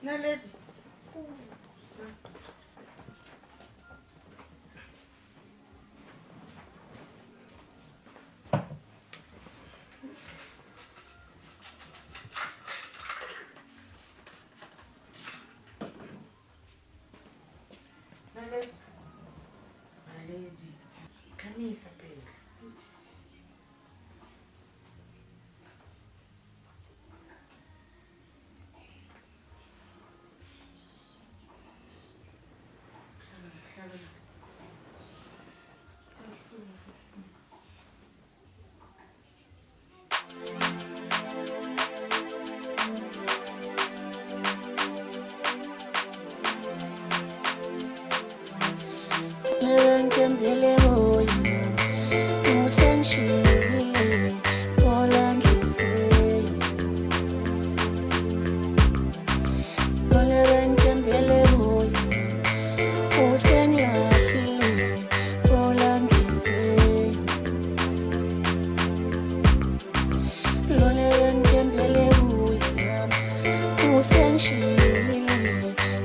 Naledi. Naledi. Naledi. Kamisa phela. Ngitembele moyeni usengishiyile phola nhliziyo Lole ngitembele moyeni usengilahlile phola nhliziyo Lole ngitembele moyeni usengishiyile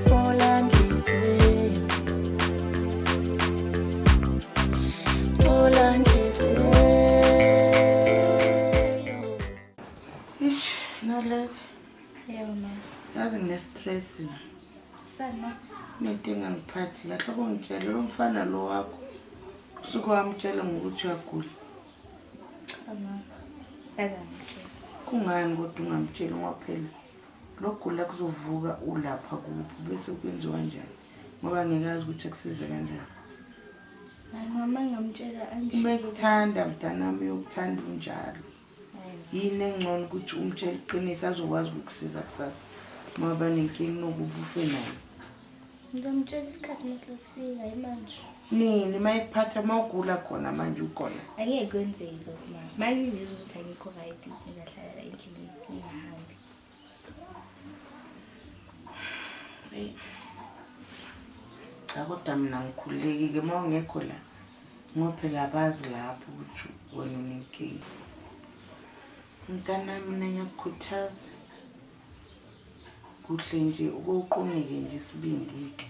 phola nhliziyo Ish, Naledi. Yebo ma. Yazi ngine-stress la. Sani ma? Nedinga ngiphathi kahle kungitshela lo mfana lo wakho. Usuke wamtshela ngokuthi uyagula. Ama. Akangitshela. Kungani kodwa ungamtsheli ngophela? Lokugula kuzovuka ulapha kuphi bese kwenziwa kanjani? Ngoba ngikazi ukuthi akusize kanjani. Hayi mama ngamtshela angishiye. Uma ekuthanda mntanami uyokuthanda unjalo. Yini engcono ukuthi umtshele iqiniso azokwazi ukukusiza kusasa. Ngoba nenkingi nokuba ufe nayo. Ngizomtshela isikhathi masilokusika manje. Nini mayiphatha mawugula khona manje ukhona. Angeke kwenzeke lokho mama. Mangizizwa ukuthi angikho right ngizahlala endlini ngingahambi. Hey. Cha kodwa mina ngikhululekile mawungekho la. Ngophela abazi lapho ukuthi wena unenkinga. Mntana mina ngiyakukhuthaza. Kuhle nje ukuqhubeke nje isibindike.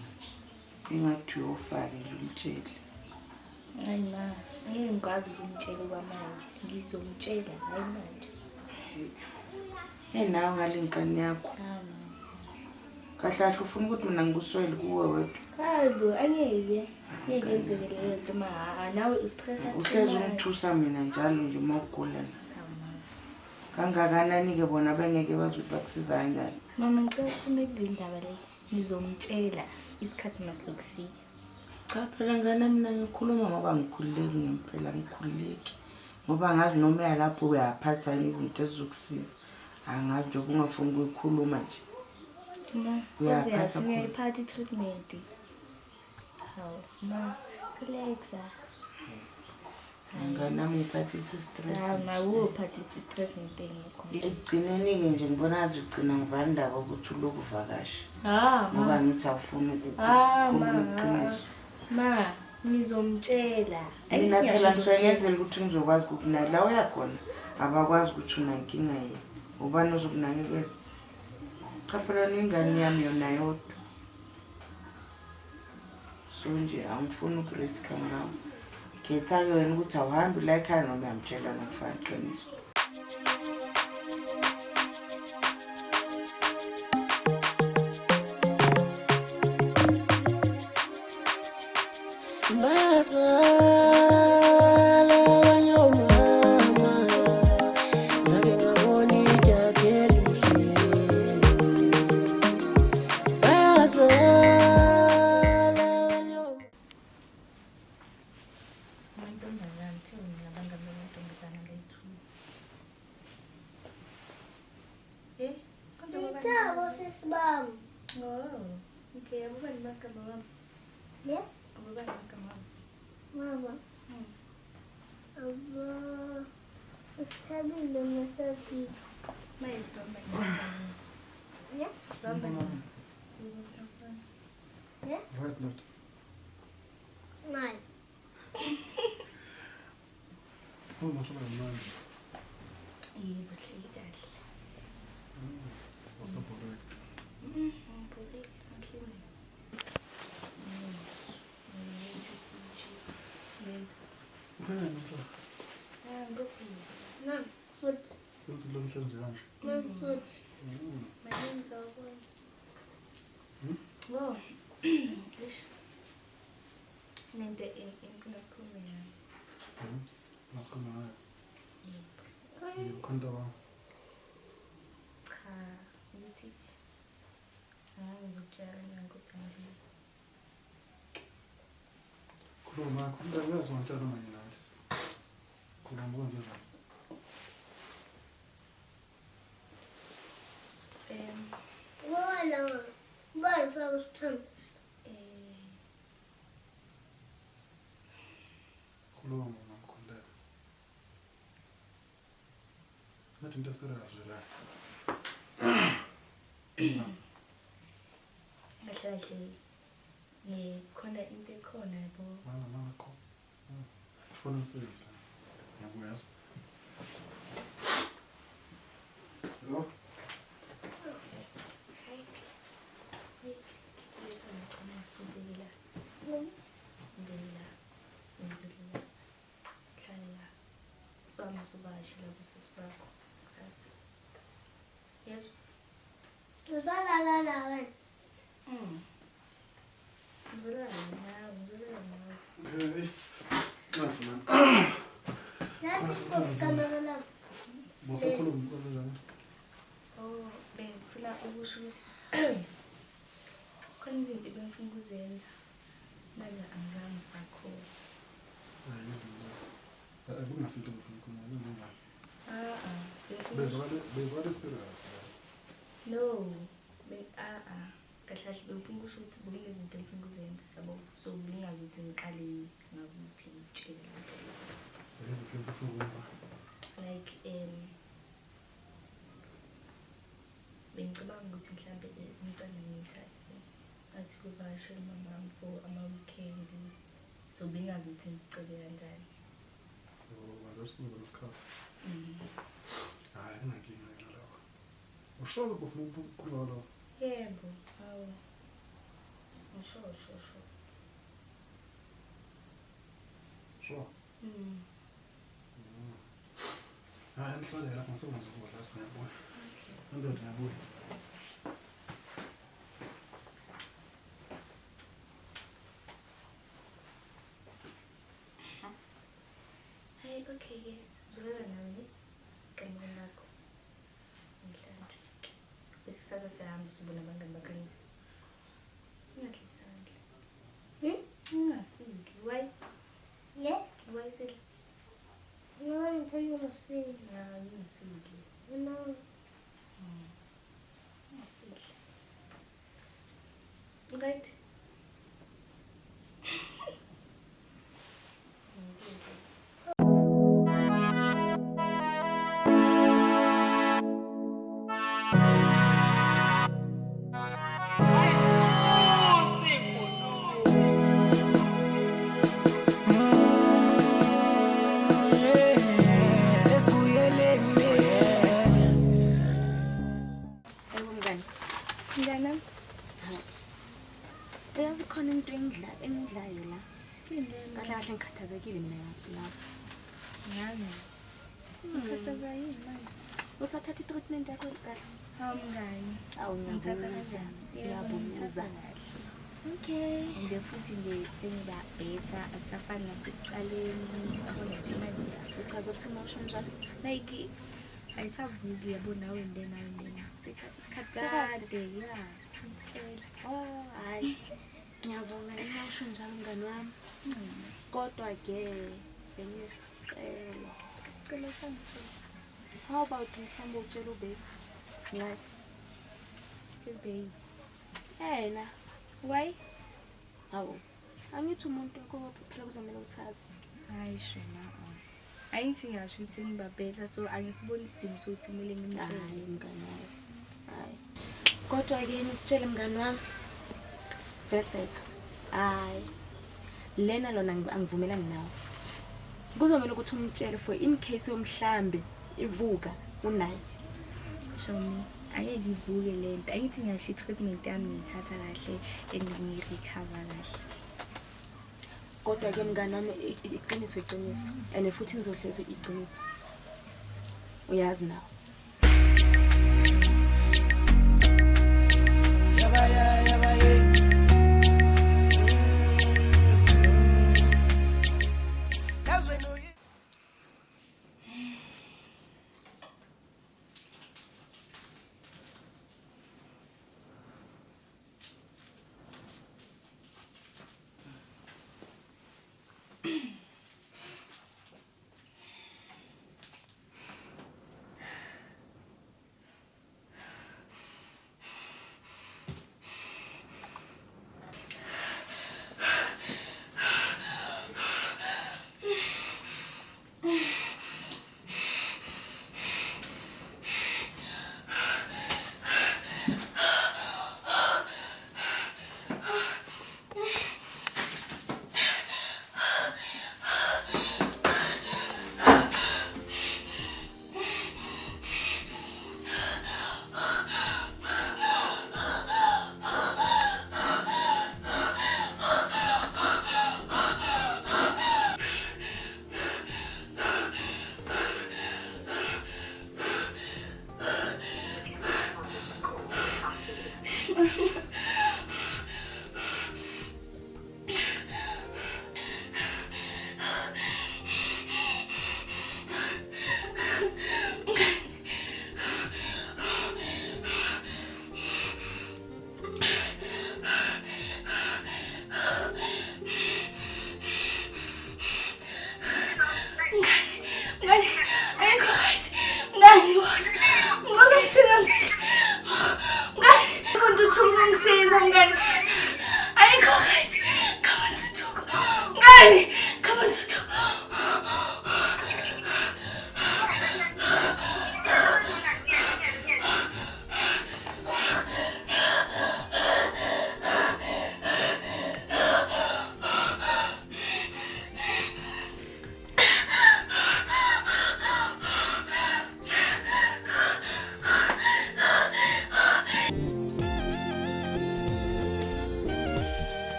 Engathi uyofaka nje umtshele. Hayi ma, angeke ngikwazi ukumtshela kwamanje. Ngizomtshela hayi manje. Nawe ngalenkani yakho. Kahle kahle ufuna ukuthi mina ngikuswele kuwe wedwa. Hayibo, angeke. Ngeke kwenzeke leyo nto ma. Nawe ustress athi. Uhlezi ungithusa mina njalo nje mawugula. Kangakanani ke bona bengeke bazi ukuthi bakusiza kanjani. Mama ngicela ukuphuma kule ndaba le. Ngizomtshela isikhathi masilokusika. Cha phela ngane mina ngikhuluma ngoba ngikhululeki ngempela ngikhululeki. Ngoba ngazi noma uyalapho uyaphatha izinto ezizokusiza. Angazi nje ungafuni ukukhuluma nje. Ma, uyaphatha ngiyayiphatha i-treatment. Hawu, ma, relaxa. Nganami ngiphathisa istress. Hayi ma, uphathisa istress ngento engekho. Ekugcineni-ke nje ngibona ngathi ugcina ngivana indaba ukuthi uloku uvakasha. Ma. Ngoba ngithi awufuni ukukhuluma iqiniso. Ma, ngizomtshela. Mina phela ngizongenzela ukuthi ngizokwazi ukunakekela. La uyakhona abakwazi ukuthi unankinga yini. Ubani ozokunakekela? Cha phela ingane yami yona yodwa. So nje angifuni ukuriska ngawo. Khetha-ke wena ukuthi awuhambi la ekhaya noma uyamtshela ngokufana iqiniso. Bazala wanyomama Ngake ngabona ijakeli mhle Bazala wanyomama Mantombazane thiyo mina bangabe mantombazane ngayithuka. Kanjani Ngithabo sisibam. Oh, okay, abuba nimagama wami. Yeah? Abuba nimagama wami. Mama. Aba Isithabile masafi. Mayisomba. Yeah? Somba. Yeah? Right not. Nine. Ngisho manje. Yebo sihleli kahle. Wasabholeka. Ngibukile ngihlile. Ngibukile. Mam, food. Senze lo mhlanje njani? Mam, food. Maningi zawubona. Wo. Ish. Nende inkinga sikhulume nayo. Masikhuluma ngayo. Yebo. Ngikhonto wami. Cha, ukuthi ngizokutshela ngakho Khuluma, khuluma ngazo ngitshela manje nathi. Khuluma kwenze njani? Wala. Bal faka sithembu. Khuluma ngikukhuleka. Nathi into serious nje la. kahle khona into ekhona yabo. Mama kho. Ufuna umsebenzi. Ngiyakuyazi. Hello? Swami subashila kusisibakho kusasa. Yesu. Uzalala la wena. Ngizolala nawe. Hey. Nasi man. Nathi kamera la. Bosakhuluma kwenze njani? Oh, bengifuna ukusho ukuthi khona izinto ebengifuna ukuzenza. Manje angizange sakhona. Hayi izinto. Kungasinto ngifuna ukukhuluma Bengifuna bezwale serious. No, kahle bengifuna ukusho ukuthi bekungezinto engifuna ukuzenza yabo. So ngingazi ukuthi ngiqale ngakuphi ngitshela. Eziphi izinto ufuna ukuzenza? Like bengicabanga ukuthi mhlambe umntwana ngiyithathe athi kuvakashela umama for ama-weekend. So bengazi ukuthi ngicele kanjani. Wazosiza ngesikhathi. Hayi kunankinga yena lapho. Ushola ufuna ukukhuluma lapho. Yebo, hawu. Sure. Sure. Hayi mhlawumbe lapho ngisebenza ukudla singabona. Ndoda ngiyabuya. Hey, okay-ke. Ngizolala nawe kamera lakho. Namhlanje. Bese kusasa siyahamba sibona abangani bakhangithi. Ungadli isandla. Ungasidli. Why? Yeah. Why sidli? No, ngithanda ukusila. Ungasidli. No. Ungasidli. Right? Ngana. Uyazi khona into engidlayo la. Kahle kahle ngikhathazekile mina lapha. Ngani? Ngikhathaza yini manje? Usathatha i-treatment yakho kahle? Hawu mngani. Awu ngiyabuza. Ngiyabuza. Okay. Nje futhi nje sengiba better akusafani nasekuqaleni. Yabona nje manje Uchaza ukuthi emotion njalo? like ayisavuki yabona nawe ndena. Sithatha isikhathi Serious? kade ya. Ngitshela. Oh, hayi. Ngiyabonga emotion njalo mngani wami. Kodwa ke bengisicela. Isicelo sami. How about mhlawumbe utshela ube? Ngayi. Baby. Yena. Why? Hawu. Angithi umuntu phela kuzomela uthazi. Hayi shona. Ayithi ngisho ukuthi ngiba better so angisiboni isidingo sokuthi kumele ngimtshele. Hayi mngani wami. Hayi. Kodwa ke ngikutshele mngani wami. Veseka. Hayi. Lena lona angivumelani nawe. Kuzomela ukuthi umtshele for in case yomhlambi ivuka unayo. Show me. angeke ngibuke lento angithi ngiyasho i-treatment yami ngiyithatha kahle and ngiyi-recover kahle. Kodwa-ke mngani wami iqiniso and futhi ngizohlezi iqiniso uyazi nawe.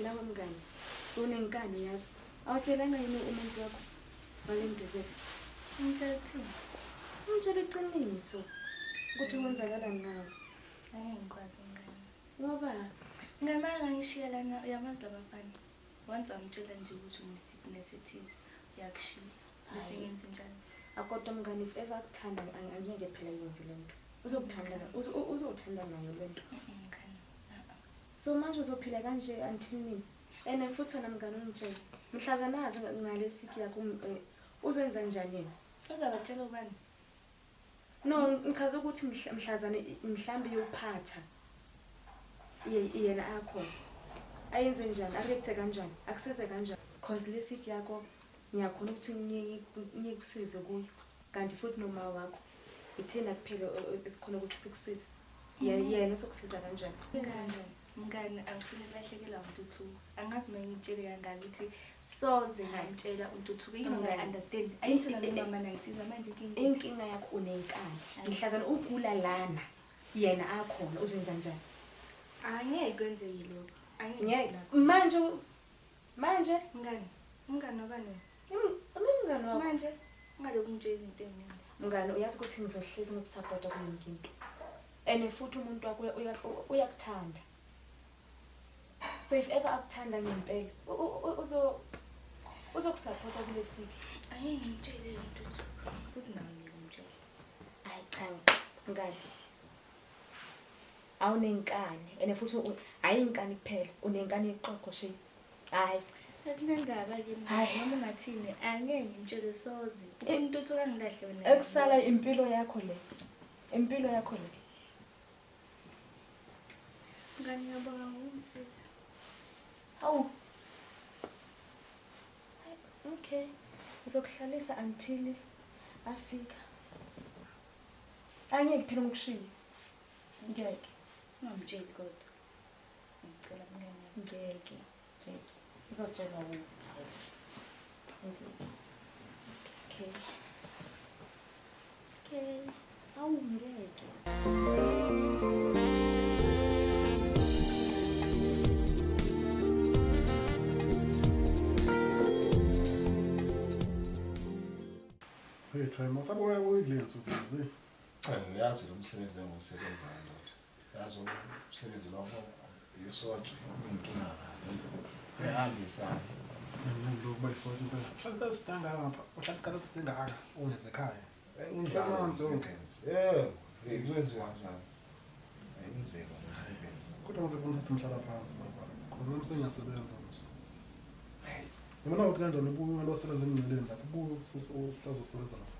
Lawa mngani unenkani yazi awutshelanga yini umuntu wakho wale ndebele? Ngitshela iqiniso ukuthi kwenzakalani ngawe. Angeke ngikwazi ngani. Ngoba ngamanga ngishiya lana uyamazi labafana. Once amtshela nje ukuthi une-sickness ethile uyakushiya. Bese ngenza njani? akodwa mngani if ever kuthanda angeke phela yenze lento. Uzothanda nayo lento. So manje uzophila kanje until nini? And futhi wena mngani ungitshela mhlaza nazi ngale siki yakho uzowenza njani yena? Uzabatshela ubani? No, ngichaza ukuthi mhlazane mhlambi yophatha yena akho ayenze njani, areact kanjani, akusize kanjani, cause le siki yakho ngiyakhona ukuthi ngikusize kuyo kanti futhi noma wakho ithina kuphela esikhona ukuthi sikusize yena sokusiza kanjani. Mngani angifuni ukulahlekelwa uNtuthuko. Angazi uma ngitshele kangaka ukuthi soze ngitshela uNtuthuko. You don't understand. Ayithola noma nangisiza manje inkinga yakho unenkani. Mhlazana ugula lana yena akhona uzenza njani? Angeke kwenzeke lokho. Angeke manje mngani nobani? Umngani wakho Manje ngaloku nje izinto eziningi. Mngani uyazi ukuthi ngizohlezi ngikusupport kulento. And futhi umuntu wakho uyakuthanda. So if ever akuthanda ngempela uzokusupport kule siki. Angeke ngitshele uNtuthuko. Futhi nawe ngimtshela. Hayi cha ngani. Awunenkani and futhi ayinkani kuphela unenkani eqoqo she. Hayi Akunendaba ke noma ungathini angeke ngimtshele soze. uNtuthuko angilahle wena. Ekusala impilo yakho le. Impilo yakho le. Ngani ngiyabonga ngomsiza. Hawu. Okay. Uzokuhlalisa until afika. Angeke phela ngikushiye. Ngeke. Ungamtsheli kodwa. ngicela mngani. Ngeke. Ngizotshela wena. Okay. Okay. Awu ngeke. Hey time asabuya kuyilezi ukuthi Yazi lo msebenzi engiwusebenzayo nje. Yazi umsebenzi lokho yisotsha inkinga kabi. Ehambisa lo bayisothi impela. Hlala sidanga ngapha. Uhlala isikhala singaka ungeze ekhaya. unjalo. Kwenziwa kanjani? Ayinzima umsebenzi. Kodwa ngize ngithathe umhlala phansi baba. Khona umsengiyasebenza mse. Yabona ukuthi kanjani ubuye ngalosebenza emnceleni lapha. Ubuye usihlazosebenza lapha.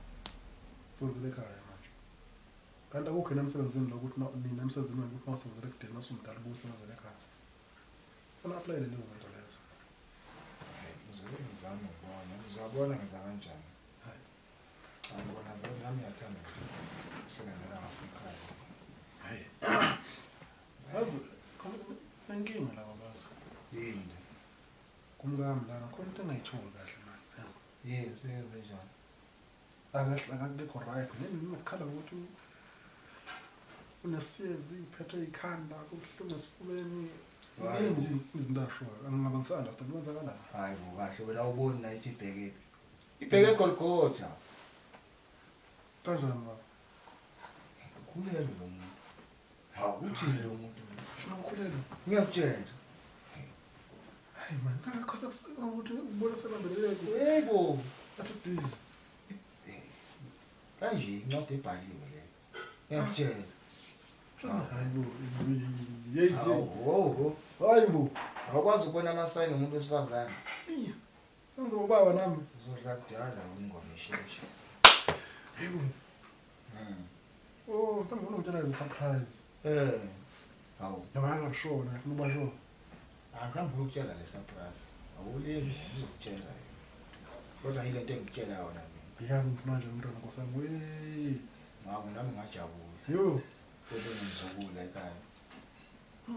Senzele ekhaya manje. Kanti akukho nemsebenzini lokuthi nina emsebenzini ukuthi mawusebenzele ekudeni nasumdala ubuye usebenzele ekhaya. Funa apply lezi zinto lezo. Ngizame ukubona. Uzabona ngenza kanjani? Hayi. Angibona vele nami ngiyathanda ukusebenzela ngasekhaya. Hayi. Yazi inkinga la babazi. Yini? Kumkami lana khona into engayitshoni kahle manje. Yazi. Yini senze njani? Akekho right. Nini ukukhala ukuthi unesiyezi iphethe ikhanda kubuhlungu esifubeni. Yini izinto ashoyo. Angingabe ngisa-understand kwenzakalani. Hayi bo kahle wena uboni la ithi ibheke. Ibheke eGolgotha. Kanjani baba? Ukhulelwe lo muntu. Hawu uthini lo muntu? Shona ukhulelwe. Ngiyakutshela. Hayi man, akho ukuthi ubone sebambeleke. Yebo. Athi dizi. Kanje incwadi ebhaliwe le. Ngiyakutshela. Hayi bo, yeyi. Hawu. Hayi bo. Awukwazi ukubona amasayini umuntu wesifazane. Senze ubaba nami. Uzodla kudala ingoma isheshe. Yebo. Oh, mhlawumbe unongitshela izi-surprise. Hawu. Noma ngingabishona, ngifuna uba sure. Angikhambi ukutshela le surprise. Awulingi ukutshela. Kodwa yile nto engikutshela yona mina. Yazi ngifuna nje umntwana nkosami. Wey. Ngaku nami ngajabula. Yo. Kodwa ngizokula ekhaya.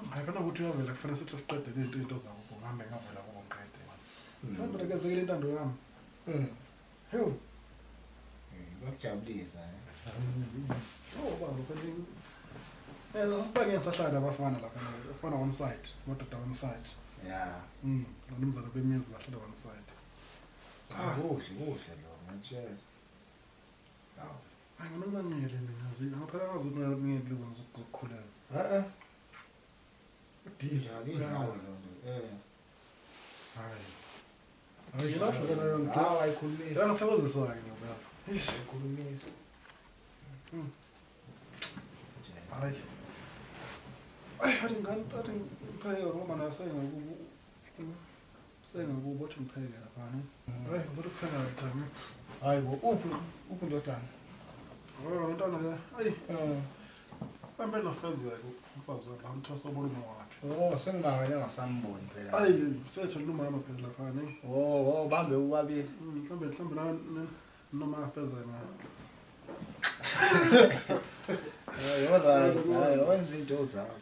Hayi kana ukuthi uyavela kufanele sithi siqede into zakho ngihambe ngavela kubo ngiqede manje. Mhlawumbe lekezekile intando yami. Yo. Bakujabulisa Oh baba kanti nasibanye ngisahlala abafana lapha ufana one side, madoda one side. Yeah. Nomzana bemizi bahlala one side. Kuhle lo ngitshela. Hawu. Hayi mina ngiyele mina nje ngaphela ngazothi ngiyele lezo ngizokukhulela. Udiza Hawu lo nto. Hayi. Hayi ngisho kana yonke. Hawu ayikhulumisa. Ngiyangithokozisa ke ngobazi. Ayikhulumisa. Hayi. Hayi athi ngipheke ngoba nasengakubo. Sengakubo ukuthi ngipheke lapha ne. Hayi ngizothi kupheka la time. Hayi bo uphi ndodana? Oh ntwana ke. Hayi. Manje nofezeko umfazi wakhe amthosa ubulumo wakhe. Sengibangele ngasamboni phela. Hayi sethu lumama phela lapha ne. Bambe ubabili. Mhlawumbe noma afeza na. Hayi wenza into zakho.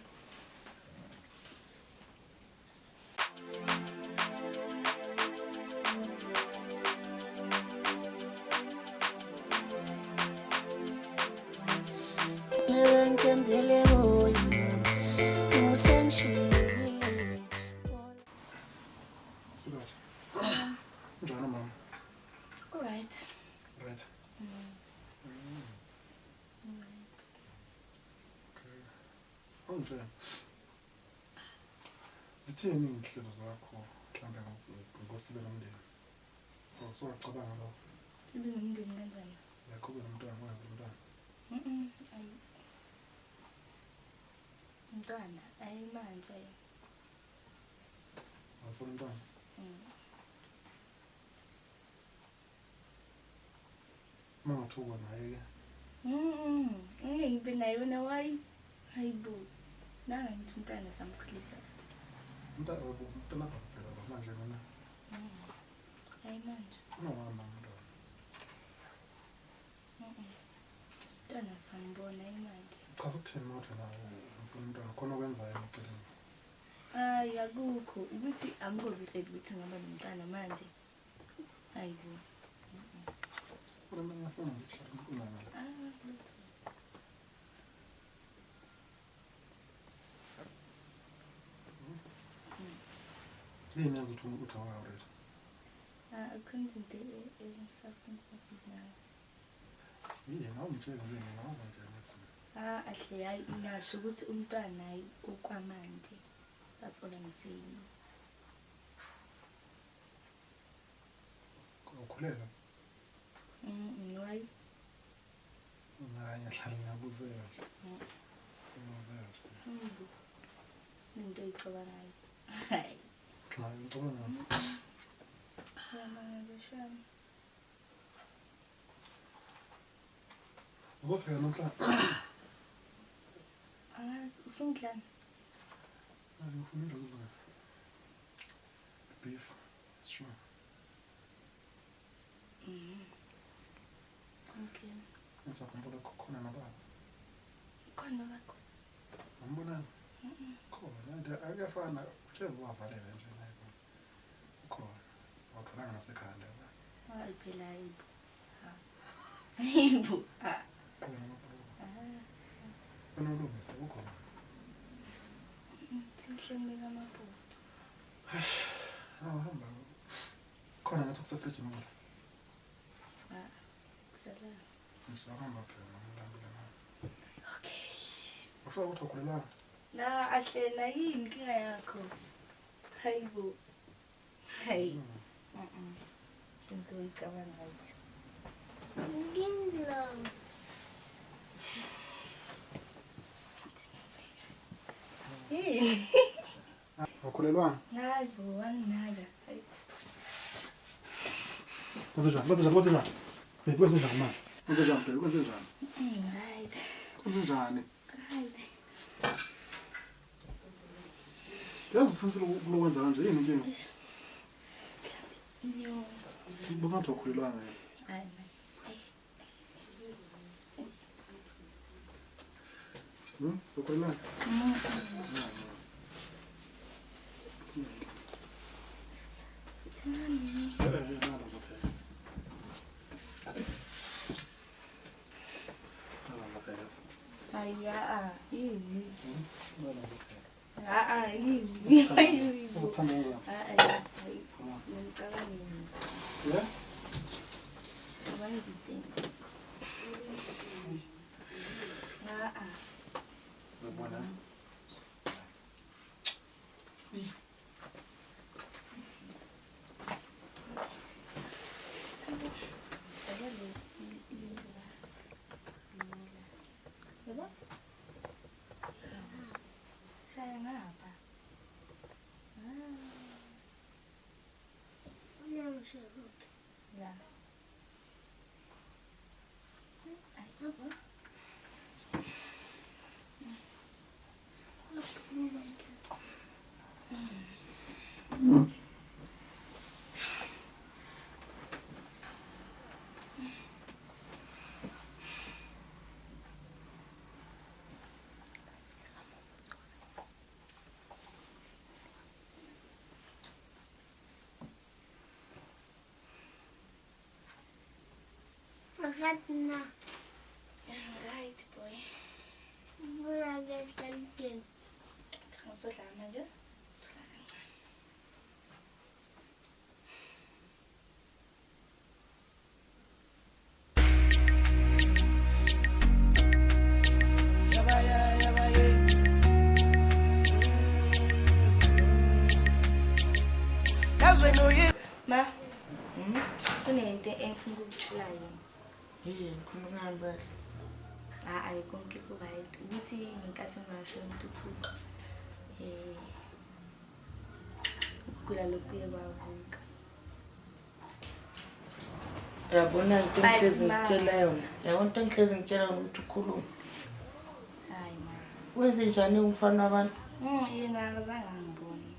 Ngithembele kuwena usengishiyile. Sibathi. Njani mama? All right. Right. Onje. Zithini inhlelo zakho mhlawumbe ngosibe nomndeni? So acabanga lo. Sibe nomndeni kanjani? Yakho nomntwana wazi umntwana. Ayi. Umntwana ayimandla. Awufuna umntwana? Mawuthuka naye ke. Ngeke ngibe nayo wena wayi. Hayibo. Nanga ngithi umntana samkhulisa. Umntwana phela manje mina. Hayi manje. Mama umntwana. Umntana sambona imanje. Cha ukuthini mawuthi nawo ufuna umntwana khona okwenzayo eceleni. Hayi akukho ukuthi angikobi ready ukuthi ngaba nomntwana manje. Hayibo. Mina ngiyafuna ukuhlala uNkulunkulu. Yini yenza ukuthi awayo already? Akhona izinto engisafuna ukubhizi nayo. Yini awumtshela nje ngawo njani ethi. Ahle hayi ngasho ukuthi umntwana hayi okwamanje. That's all I'm saying. Ukhulela? Why? Hayi ngihlala ngiyabuzela nje. Into eyicabangayo. Hayi. Cha ngicabanga. Yamanga shami. Uzofika namhlanje? Angazi ufuna udlani? Ngifuna ukuzwa. Beef. Sure. Okay. Ngizakhumbula khona nababa. Khona bakho. Ngibona. Khona nje akuyafana uhlezi wavalela nje naye. Khona. Waphulanga nasekhaya nje. Hayi phela yibo. Yibo. Unolongise ukhona. Sihlenge kamabhuku. Hamba. Khona ngathi kusefridge ngoba. Kusala. Ngizahamba phela ngilambile. Okay. Ufuna ukuthi ukhulelwa? Na ahlena yini inkinga yakho? Hayibo. Hayi. Into eyicabangayo. Ngingilong. Yini? Ukhulelwa? Hayibo anginaga. Hayi. Kwenzenjani? Babe kwenzenjani manje? Kwenzenjani? Right. Kwenzenjani? Right. Yazi sense lokwenza kanje yini inkinga? Nyo. Buza ukuthi ukhulelwa ngeke. Hayi. Ukhulelwa? Hayi yini? Yini? Hayi. Uthanda ngani? Hayi. Ngicabangeni. Yeah? Abenza into. Zabona. Saya ngapa? Uyangishilo. La. Apa? Maganda. Right boy. Maganda din. Ngisodla manje. Ma, kunento engifuna ukutshela yona. Yini khuluma ngani? Hayi konke ku-right ukuthi ngenkathi ngingasho intuthuko ukugula lokhu kuye kwavuka. Uyabona into engihlezi But ma- ngikutshela yona. Yabona into engihlezi ngikutshela yona ukuthi ukhuluma. Hayi ma. Wenze njani umfana wabantu? Yena akazange angibone.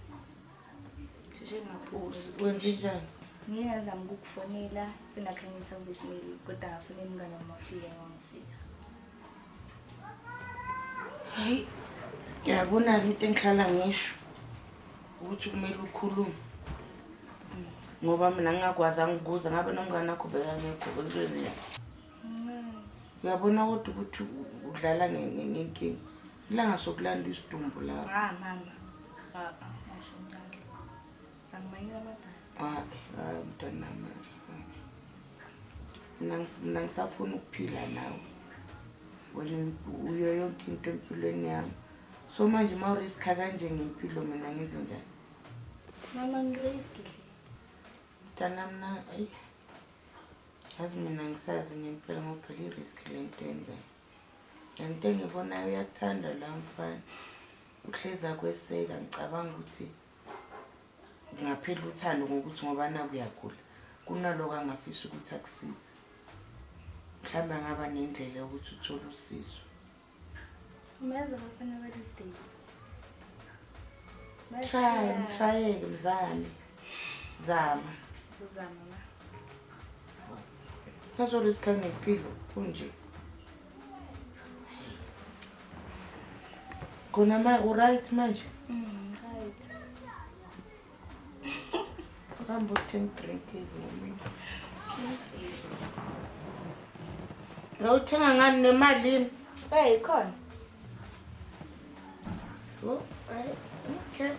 Sheshe ngaphuza. Wenze njani? Ngiyazama ukukufonela bengakhangisa voicemail kodwa ngafuna umngane wamafika wangisiza. Hayi. Yabona into engihlala ngisho. ukuthi kumele ukhulume ngoba mina ngingakwazi angikubuza ngabe nomngane wakho bekangekho bekuzweni uyabona kodwa ukuthi udlala ngenkinga ilanga sokulanda isidumbu lapho mama ngisho njalo sangimanyela abadala hayi mntanami mina ngisafuna ukuphila nawe wena uyo yonke into empilweni yami so manje uma uriskha kanje ngempilo mina ngize njani mama ngiriski mntanami ayi yazi mina ngisazi ngempela ngoba phela i-risk le nto yenzayo le nto engibonayo uyakuthanda la mfana uhleza kweseka ngicabanga ukuthi ngaphela uthando ngokuthi ngoba naku uyagula kunaloko angafisa ukuthi akusize mhlawumbe angaba nendlela yokuthi uthole usizo umenza bafana these days try mzame zama sizama la bazoriskha ngempilo kunje khona u-right manje right uhambe uthenga drink ngomini ngawuthenga ngani nemalini khona okay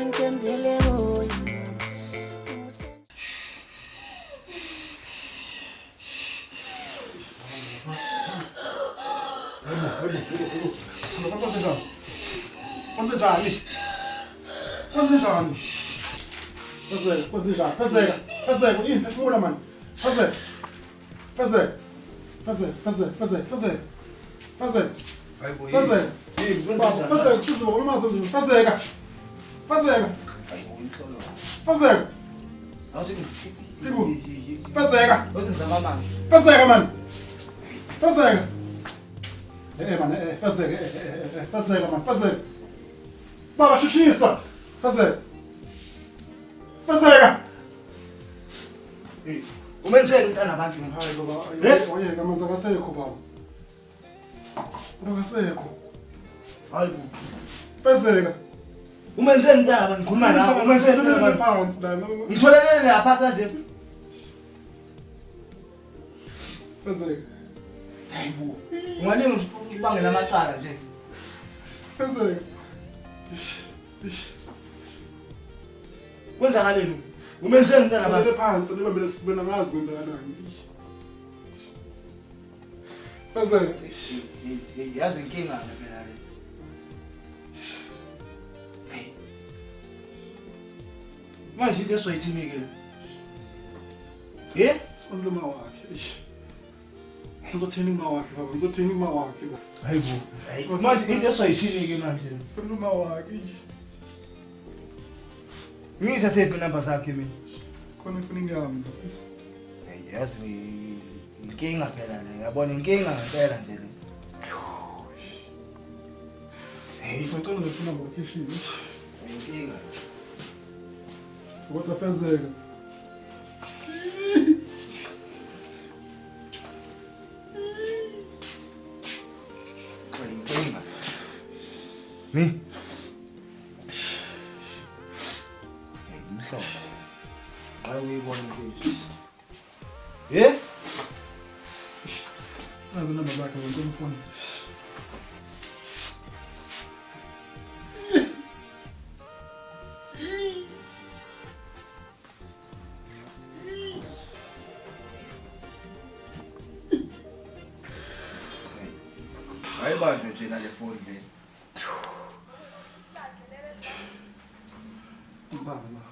Ngithembele kuye Baba shishisa. Faseka. Umenzele umntana abantu Hayi baba, oyeka manzi akasekho baba. Akasekho. hayi bo Faseka. umenzele umntana abantu ngikhuluma nawe umenzele umntana abantu phansi la. ngitholelele lapha kanje Faseka. hayi bo unganingi ubangela amacala nje Faseka. kwenzakaleni umenzele umntana abantu Lele phansi libambele sifubena ngazi kwenzakalani. Faseka. yazi inkinga phela le manje into esoyithini ke Undluma wakhe. Ngizothini uma wakhe baba, ngizothini uma wakhe. hayi bo manje into esoyithini ke manje Undluma wakhe. ngisa sephi number sakhe mina Khona ifuni yami. yazi inkinga phela le yabona inkinga ngempela nje le Ngicela ngifuna ngokuthishini. inkinga Kodwa Faseka. inkinga mi mhlobo hayi uyibona into Nazi namba zakhe ngicela ufone. hayi bantu nje nale phone le Ngizama la.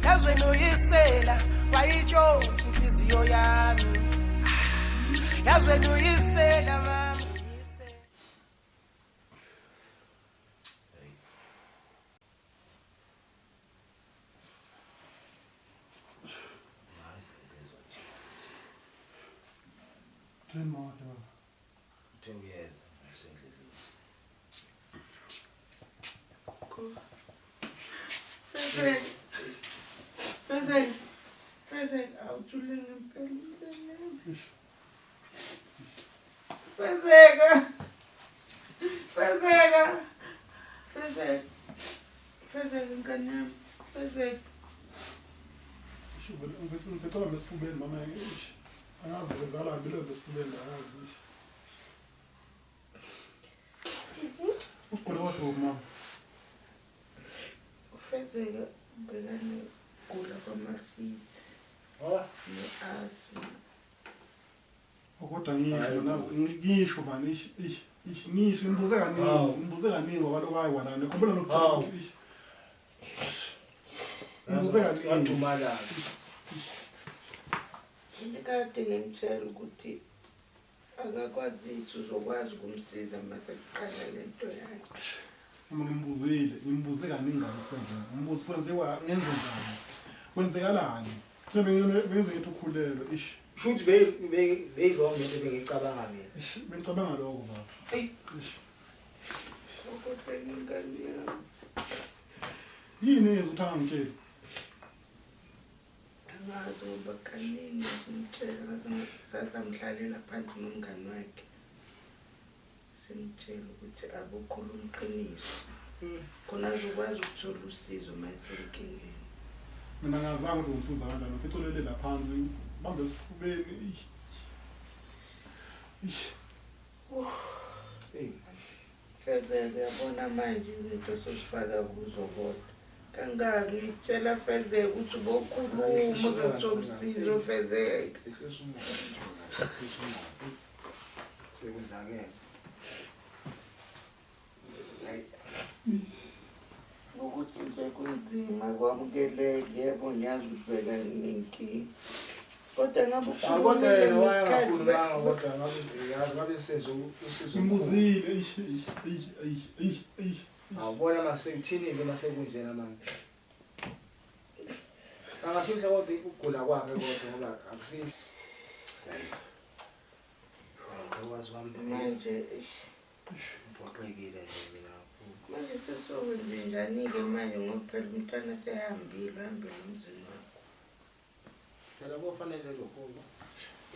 yazwe noyisela wayitshontsha inhliziyo yami yazwe noyisela mama Train moto. Uthe uyeza ngisendleleni. Fezek, awujule ngempela. Fezeka, ngane yami, Fezeka. Ngicela mesifubeni mama ngishi. Angazi ngizala ngibile mesifubeni angazi. Ukugula kwakho mama. Fezeka ubhekane gula kwamafithi. Ne-asthma. Kodwa ngisho manje ngisho ngibuze kaningi ngoba lokwayi wala nekhumbula nokuthi ukuthi ngibuze kaningi Wadumala. Ngikade ngimtshela ukuthi akakwazisi uzokwazi ukumsiza mase kuqala lento yakhe. uma ngimbuze kaningi ngalo Fezeka ngimbuze kwenziwa ngenze njani kwenzekalani benze ngithi ukhulelwe Futhi beyilona into bengicabanga mina. bengicabanga lokho baba Kodwa ingane yami yini eyenza uthanga ngitshela angazi ngoba kaningi ngimtshela sasamhlalela phansi nomngani wakhe simtshela ukuthi abukhuluma iqiniso khona azokwazi ukuthola usizo mayesenkingeni. mina ngazange ukuthi ngimsiza kanjani ngicholele la phansi bambe esifubeni Fezeka yabona manje izinto sosifaka kuzo kodwa kangaki ngitshela Fezeka ukuthi ubokhuluma uzothola usizo Fezeka. Sekwenzakele. Ukuthi nje kunzima kwamukeleke yebo ngiyazi ukuthi bekanenkinga kodwa ngabe Kodwa yena wayengakhulumanga kodwa ngabe yazi ngabe senze usizo. ngibuzile Awubona masekuthini-ke masekunjena manje. Angafihla kodwa ukugula kwakhe kodwa ngoba akusihle. Ngikwazi wami manje ngiphoxekile nje mina. manje sesokwenze njani-ke manje ngoba phela umntwana sehambile uhambele emzini wakho. Phela kufanele lokho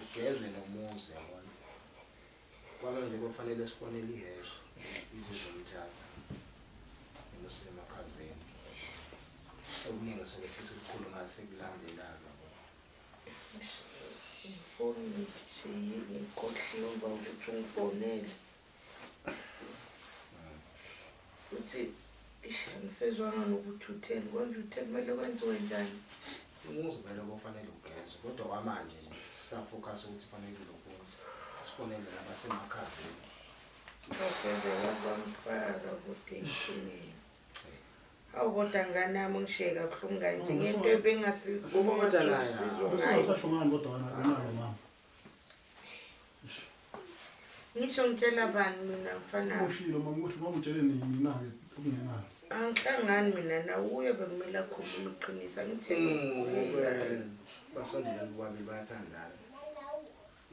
ugezwe nomuzi yabona. Kwamanje kufanele sifonele iheshe izizomthatha emusemakhazeni. Okuningi soke sisikhuluma sekulandelayo. Ngifoni ngikhohliwe ngoba ukuthi ungifonele ukuthi angisezwanga nokuthi utheni konje utheni kumele kwenziwe njani. Umuzi vele kufanele ugezwe kodwa kwamanje nje sisafocus ukuthi fanele lokho sifonele labasemakhazeni. Ngafezeka kwamfaka kodwa enkineni. Hawu kodwa ngane yami ngishiyeka kabuhlungu kanje ngento ebengasizi kubo usizo ngayo. usasho ngani kodwa wena mama Ngisho ngitshela bani mina mfana. ushilo mama ukuthi ngomtshele nina-ke okungenayo Angihlangani mina nawe uye bekumele akhulume iqiniso angitheni. Basondela kubami bayathandana.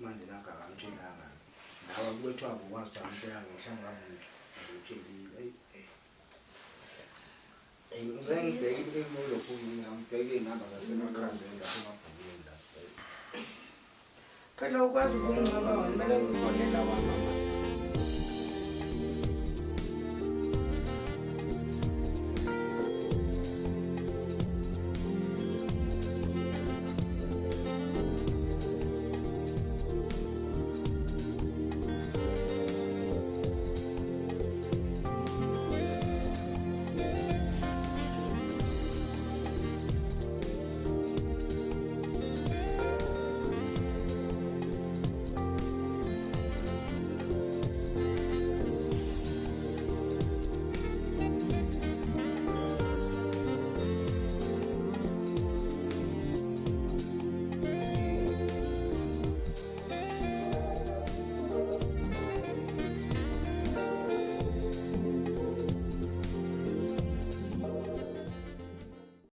Manje nakakamtshelanga. Nawe kubethwa ukwazi ukuthi amtshelanga ngihlangana ngitshelile. Ngizengibheke imoyo kuyo ngibheke inamba zasemakhazeni lasemabhukweni la. Phela ukwazi ukungcaba wena kumele ngifonela kwamama.